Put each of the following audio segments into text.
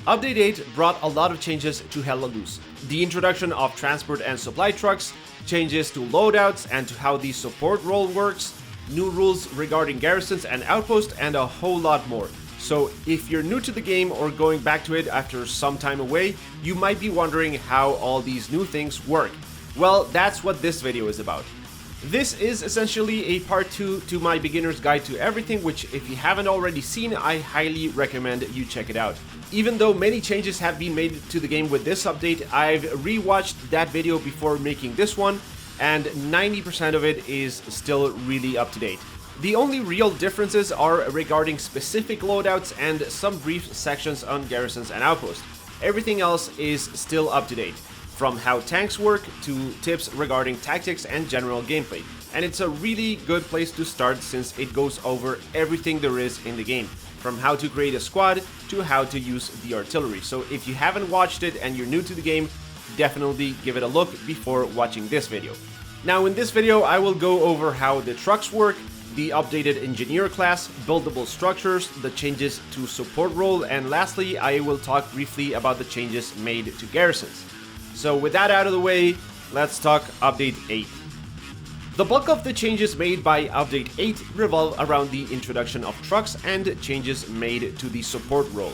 Update 8 brought a lot of changes to Hella Loose. The introduction of transport and supply trucks, changes to loadouts and to how the support role works, new rules regarding garrisons and outposts, and a whole lot more. So if you're new to the game or going back to it after some time away, you might be wondering how all these new things work. Well, that's what this video is about. This is essentially a part 2 to my beginner's guide to everything, which if you haven't already seen, I highly recommend you check it out. Even though many changes have been made to the game with this update, I've rewatched that video before making this one, and 90% of it is still really up to date. The only real differences are regarding specific loadouts and some brief sections on garrisons and outposts. Everything else is still up to date, from how tanks work to tips regarding tactics and general gameplay. And it's a really good place to start since it goes over everything there is in the game, from how to create a squad to how to use the artillery. So if you haven't watched it and you're new to the game, definitely give it a look before watching this video. Now in this video I will go over how the trucks work, the updated engineer class, buildable structures, the changes to support role, and lastly I will talk briefly about the changes made to garrisons. So with that out of the way, let's talk Update 8. The bulk of the changes made by Update 8 revolve around the introduction of trucks and changes made to the support role.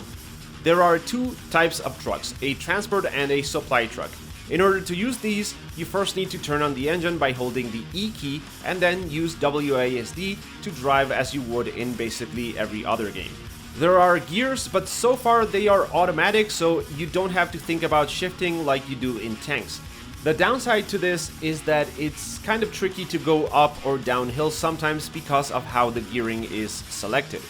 There are two types of trucks, a transport and a supply truck. In order to use these, you first need to turn on the engine by holding the E key and then use WASD to drive as you would in basically every other game. There are gears, but so far they are automatic, so you don't have to think about shifting like you do in tanks. The downside to this is that it's kind of tricky to go up or downhill sometimes because of how the gearing is selected.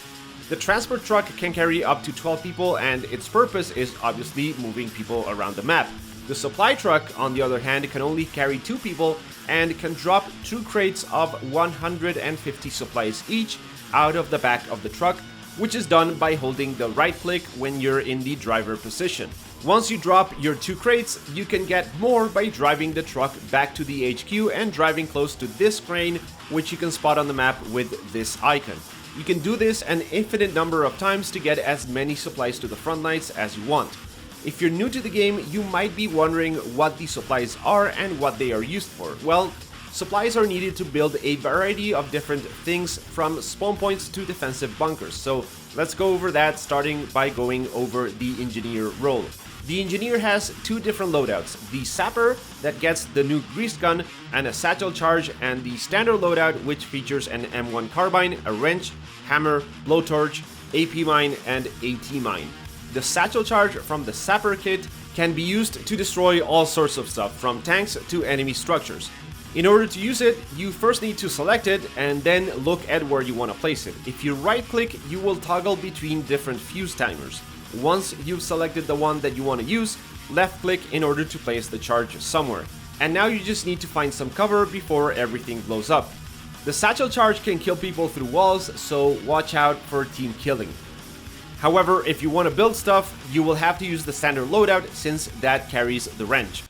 The transport truck can carry up to 12 people and its purpose is obviously moving people around the map. The supply truck, on the other hand, can only carry 2 people and can drop 2 crates of 150 supplies each out of the back of the truck, which is done by holding the right click when you're in the driver position. Once you drop your 2 crates, you can get more by driving the truck back to the HQ and driving close to this crane, which you can spot on the map with this icon. You can do this an infinite number of times to get as many supplies to the front lines as you want. If you're new to the game, you might be wondering what these supplies are and what they are used for. Well, supplies are needed to build a variety of different things, from spawn points to defensive bunkers. So let's go over that, starting by going over the engineer role. The engineer has 2 different loadouts, the sapper that gets the new grease gun and a satchel charge, and the standard loadout which features an M1 carbine, a wrench, hammer, blowtorch, AP mine, and AT mine. The satchel charge from the sapper kit can be used to destroy all sorts of stuff, from tanks to enemy structures. In order to use it, you first need to select it and then look at where you want to place it. If you right click, you will toggle between different fuse timers. Once you've selected the one that you want to use, left click in order to place the charge somewhere. And now you just need to find some cover before everything blows up. The satchel charge can kill people through walls, so watch out for team killing. However, if you want to build stuff, you will have to use the standard loadout since that carries the wrench.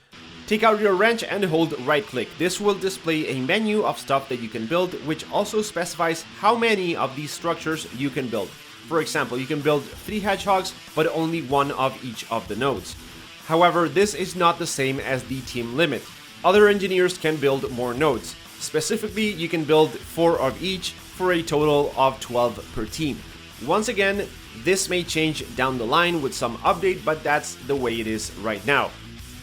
Take out your wrench and hold right click. This will display a menu of stuff that you can build, which also specifies how many of these structures you can build. For example, you can build 3 hedgehogs, but only 1 of each of the nodes. However, this is not the same as the team limit. Other engineers can build more nodes. Specifically, you can build 4 of each for a total of 12 per team. Once again, this may change down the line with some update, but that's the way it is right now.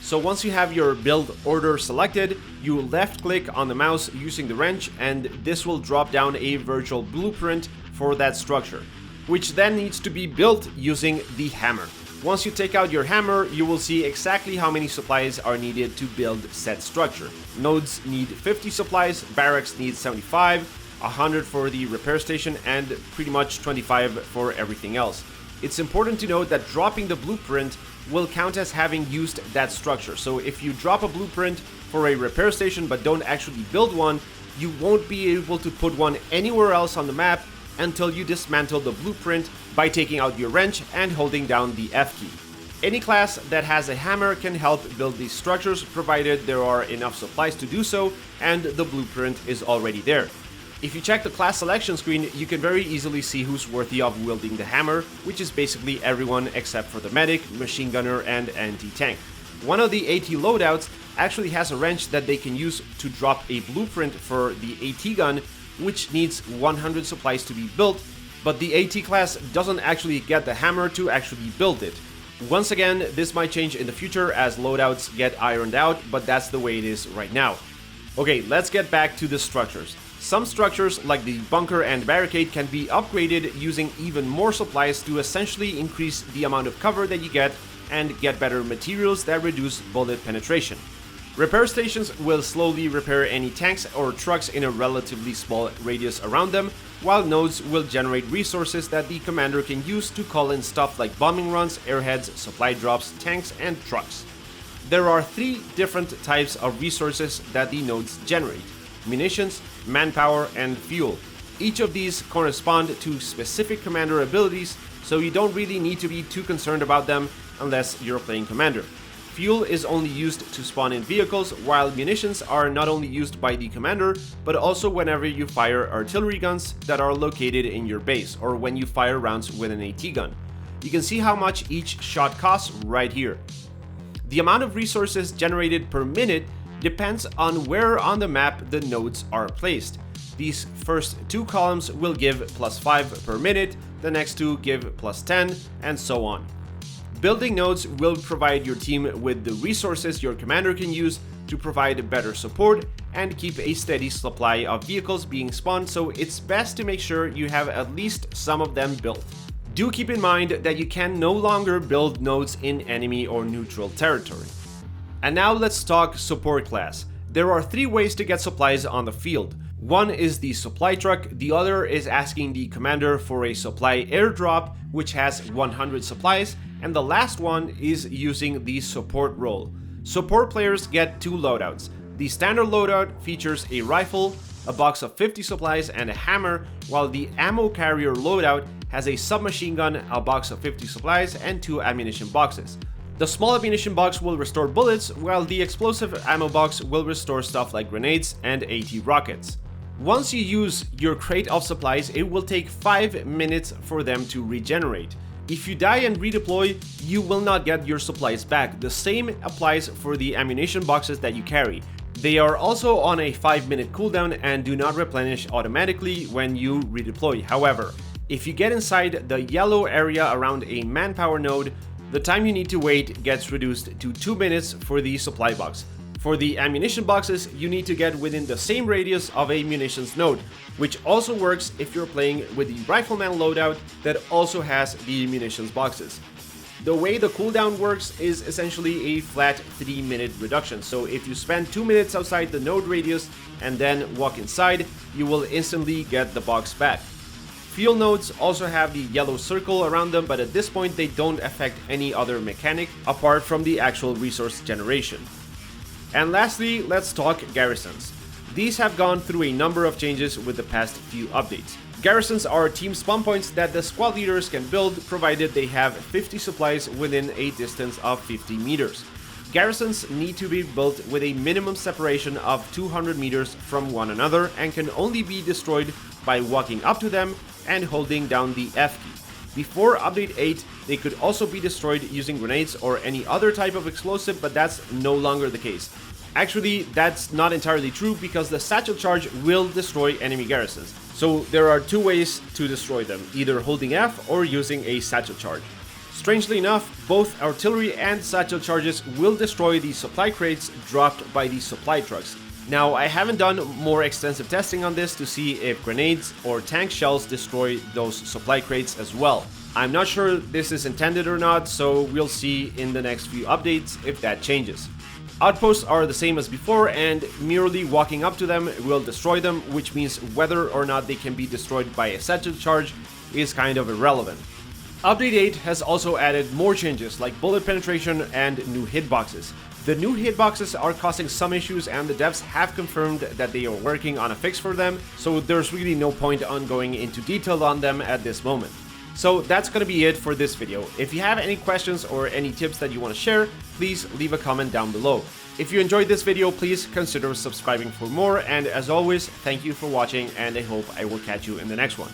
So once you have your build order selected, you left click on the mouse using the wrench, and this will drop down a virtual blueprint for that structure, which then needs to be built using the hammer. Once you take out your hammer, you will see exactly how many supplies are needed to build said structure. Nodes need 50 supplies, barracks need 75, 100 for the repair station, and pretty much 25 for everything else. It's important to note that dropping the blueprint will count as having used that structure. So if you drop a blueprint for a repair station but don't actually build one, you won't be able to put one anywhere else on the map until you dismantle the blueprint by taking out your wrench and holding down the F key. Any class that has a hammer can help build these structures, provided there are enough supplies to do so and the blueprint is already there. If you check the class selection screen, you can very easily see who's worthy of wielding the hammer, which is basically everyone except for the medic, machine gunner, and anti-tank. One of the AT loadouts actually has a wrench that they can use to drop a blueprint for the AT gun, which needs 100 supplies to be built, but the AT class doesn't actually get the hammer to actually build it. Once again, this might change in the future as loadouts get ironed out, but that's the way it is right now. Okay, let's get back to the structures. Some structures, like the bunker and barricade, can be upgraded using even more supplies to essentially increase the amount of cover that you get and get better materials that reduce bullet penetration. Repair stations will slowly repair any tanks or trucks in a relatively small radius around them, while nodes will generate resources that the commander can use to call in stuff like bombing runs, airheads, supply drops, tanks, and trucks. There are 3 different types of resources that the nodes generate: munitions, manpower, and fuel. Each of these correspond to specific commander abilities, so you don't really need to be too concerned about them unless you're playing commander. Fuel is only used to spawn in vehicles, while munitions are not only used by the commander, but also whenever you fire artillery guns that are located in your base, or when you fire rounds with an AT gun. You can see how much each shot costs right here. The amount of resources generated per minute depends on where on the map the nodes are placed. These first 2 columns will give +5 per minute, the next 2 give +10, and so on. Building nodes will provide your team with the resources your commander can use to provide better support and keep a steady supply of vehicles being spawned, so it's best to make sure you have at least some of them built. Do keep in mind that you can no longer build nodes in enemy or neutral territory. And now let's talk support class. There are 3 ways to get supplies on the field. One is the supply truck, the other is asking the commander for a supply airdrop, which has 100 supplies, and the last one is using the support role. Support players get 2 loadouts. The standard loadout features a rifle, a box of 50 supplies, and a hammer, while the ammo carrier loadout has a submachine gun, a box of 50 supplies, and 2 ammunition boxes. The small ammunition box will restore bullets, while the explosive ammo box will restore stuff like grenades and AT rockets. Once you use your crate of supplies, it will take 5 minutes for them to regenerate. If you die and redeploy, you will not get your supplies back. The same applies for the ammunition boxes that you carry. They are also on a 5-minute cooldown and do not replenish automatically when you redeploy. However, if you get inside the yellow area around a manpower node, the time you need to wait gets reduced to 2 minutes for the supply box. For the ammunition boxes, you need to get within the same radius of a munitions node, which also works if you're playing with the rifleman loadout that also has the munitions boxes. The way the cooldown works is essentially a flat 3-minute reduction, so if you spend 2 minutes outside the node radius and then walk inside, you will instantly get the box back. Fuel nodes also have the yellow circle around them, but at this point they don't affect any other mechanic apart from the actual resource generation. And lastly, let's talk garrisons. These have gone through a number of changes with the past few updates. Garrisons are team spawn points that the squad leaders can build, provided they have 50 supplies within a distance of 50 meters. Garrisons need to be built with a minimum separation of 200 meters from one another and can only be destroyed by walking up to them and holding down the F key. Before Update 8, they could also be destroyed using grenades or any other type of explosive, but that's no longer the case. Actually, that's not entirely true because the satchel charge will destroy enemy garrisons. So there are 2 ways to destroy them, either holding F or using a satchel charge. Strangely enough, both artillery and satchel charges will destroy the supply crates dropped by the supply trucks. Now, I haven't done more extensive testing on this to see if grenades or tank shells destroy those supply crates as well. I'm not sure this is intended or not, so we'll see in the next few updates if that changes. Outposts are the same as before, and merely walking up to them will destroy them, which means whether or not they can be destroyed by a satchel charge is kind of irrelevant. Update 8 has also added more changes like bullet penetration and new hitboxes. The new hitboxes are causing some issues, and the devs have confirmed that they are working on a fix for them, so there's really no point on going into detail on them at this moment. So that's gonna be it for this video. If you have any questions or any tips that you want to share, please leave a comment down below. If you enjoyed this video, please consider subscribing for more, and as always, thank you for watching, and I hope I will catch you in the next one.